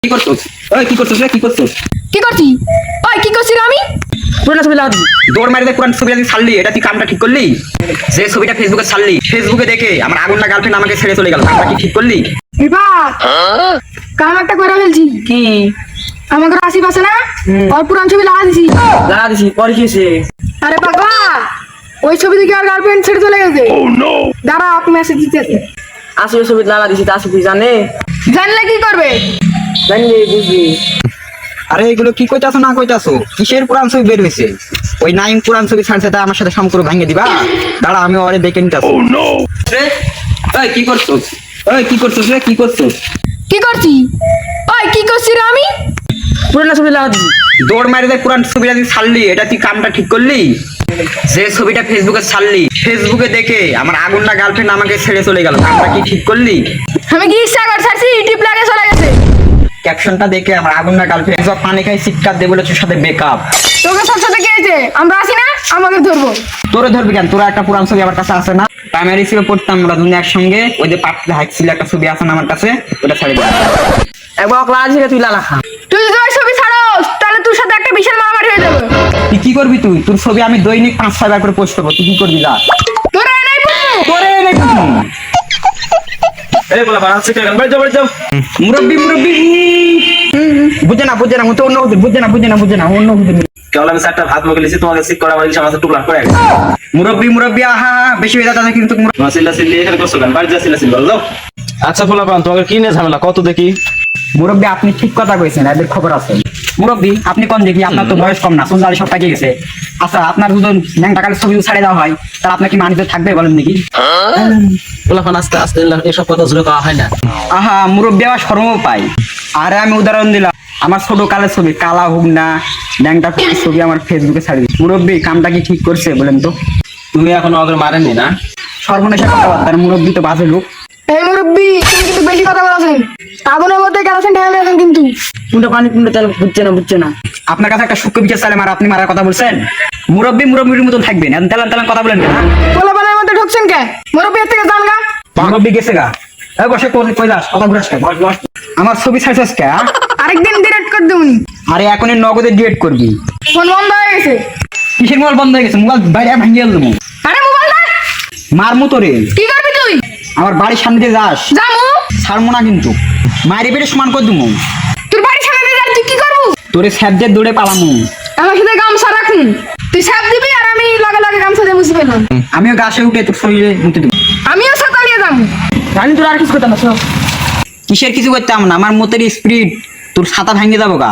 কি করছস? ওই কি করছস রে? কি করছস? কি করছি? ওই কি করছি রে আমি? পুরানো ছবি লাগা দিবি। দৌড় মারি দে পুরানো ছবিটা তুই ছাড়লি, এটা তুই কামটা ঠিক করলি? যে ছবিটা ফেসবুকে ছাড়লি, ফেসবুকে দেখে আমার আগুনটা গার্লফ্রেন্ড আমাকে ছেড়ে চলে গেল, কামটা কি ঠিক করলি? বিভা কাম একটা করে ফেলছি। কি আমাকে আসিফ আছে না, ওর পুরান ছবি লাগা দিছি। লাগা দিছি? পরে কি হয়েছে? আরে বাবা, ওই ছবি দেখে আর গার্লফ্রেন্ড ছেড়ে চলে গেছে। দাঁড়া, আপনি মেসেজ দিতেছে। আসিফের ছবি লাগা দিছি, তা আসিফ কি জানে? জানলে কি করবে? জানলে বুঝবি। আরে এগুলো কি কইতাছো না কইতাছো? কিসের পুরান ছবি বের হইছে? ওই নাইম পুরান ছবি ছাড়ছে, তা আমার সাথে সম্পর্ক ভেঙে দিবা? দাঁড়া, আমি ওরে দেখে নিতাছি। রে ওই কি করছস? ওই কি করছস রে? কি করছস? কি করছি? ওই কি করছি রে আমি? পুরোনো ছবি লাগা দিছি। দৌড় মারি দে পুরান ছবিটা তুই ছাড়লি, এটা তুই কামটা ঠিক করলি? যে ছবিটা ফেসবুকে ছাড়লি, ফেসবুকে দেখে আমার আগুনটা গার্লফ্রেন্ড আমাকে ছেড়ে চলে গেল, কামটা কি ঠিক করলি? আমি কি ইচ্ছা করে ছাড়ছি? টিপ লাগে চলে গেছে। ক্যাপশনটা দেখে আমার আগুনটা গার্লফ্রেন্ড সব পানি খাই চিৎকার দিয়ে বলেছে সাথে বেকআপ। তোকে সব সাথে কে হয়েছে? আমরা আসি না, আমাকে ধরবো। তোরে ধরবি কেন? তোরা একটা পুরান ছবি আমার কাছে আছে না? প্রাইমারি স্কুলে পড়তাম আমরা দুনিয়া একসঙ্গে, ওই যে পাটতে হাইট ছিল একটা ছবি আছে না আমার কাছে, ওটা ছাড়ি দিলাম। একবার লাগা দিছি, তুই লাগা খা। তুই যদি ওই ছবি ছাড়োস, তাহলে তোর সাথে একটা বিশাল মারামারি হয়ে যাবে। তুই কি করবি? তুই তোর ছবি আমি দৈনিক 5-6 বার করে পোস্ট করবো, তুই কি করবি? যা তোরা এনাই পাবো। তোরে নাই প্রথম এই বলা বাড়াচ্ছে কেন? বাড়ি যাও মুরব্বি বুঝে না তো অন্য হুজুর বুঝে না অন্য হুজুর। কেবল আমি চারটা ভাত মুখে লিখছি, তোমাকে সিক করা বলেছি, আমার টুকলা করে মুরব্বি আহা বেশি বেদা তাদের কিন্তু তোমার চিল্লা চিল্লি এখানে করছো কেন? বাড়ি যা চিল্লা চিল্লি বলো। আচ্ছা বলা পান, তোমাকে কি নিয়ে ঝামেলা কত দেখি? মুরব্বি আপনি ঠিক কথা কইছেন, এদের খবর আছে। মুরব্বি আপনি কোন দেখি, আপনার তো বয়স কম না, চুল সব পাকিয়ে গেছে। আচ্ছা আপনার দুজন ন্যাংটা কালের ছবি ছাড়ে দেওয়া হয়, তাহলে আপনার কি মানিতে থাকবে বলেন দেখি? বলা পান আস্তে আস্তে এসব কথা জুড়ে কওয়া হয় না। আহা মুরব্বি আমার শরম পাই। আরে আমি উদাহরণ দিলাম, আমার ছোট কালের ছবি কালা হুক না ন্যাংটা কুকুরের ছবি আমার ফেসবুকে ছাড়ি দিই। মুরব্বি কামটা কি ঠিক করছে বলেন তো? তুমি এখন ওকে মারেননি না? সর্বনেশা কথাবার্তা, মুরব্বি তো বাজে লোক। এই মুরব্বি, তুমি কিন্তু বেশি কথা বলছেন। আগুনের মধ্যে কেরোসিন ঢেলে দিয়েছেন কিন্তু। কোনটা পানি কোনটা তেল বুঝছে না। আপনার কাছে একটা সূক্ষ্ম বিচার চাইলে আপনি মারার কথা বলছেন? মুরব্বির মতন থাকবেন, এখন তেলান কথা বলেন না। পোলাপানের মধ্যে ঢুকছেন কে? মুরব্বি এর থেকে জান গা। মুরব্বি গেছে গা। এই বসে কই যাস? কথা ঘুরাস কে? বস। আমার ছবি ছাড়ছিস কে? আরেকদিন ডিরেক্ট করে দেবনি। আরে এখনই নগদে ডিলিট করবি। ফোন বন্ধ হয়ে গেছে। কিসের মোবাইল বন্ধ হয়ে গেছে? মোবাইল বাইরে ভাঙিয়ে দেবো। আরে মোবাইল দে। মারমু তোরে। কি করবি তুই? আমার বাড়ির সামনে দিয়ে যাস, জামু। ছাড়মু না কিন্তু, মারি পেটে সমান করে দেবো। তোর বাড়ির সামনে দিয়ে তুই কি করবো? তোরে স্যাবজেট দৌড়ে পালামু। আমার সাথে গামছা রাখুন। তুই সাপ দিবি আর আমি লগে গামছা দিয়ে মুছে ফেললাম। আমিও গাছে উঠে তোর শরীরে মুতে দেবো। আমিও ছাতা নিয়ে যাবো। জানি তোর আর কিছু করতাম না। কিসের কিছু করতাম না, আমার মতের স্পিরিট তোর ছাতা ভাঙিয়ে যাবো গা।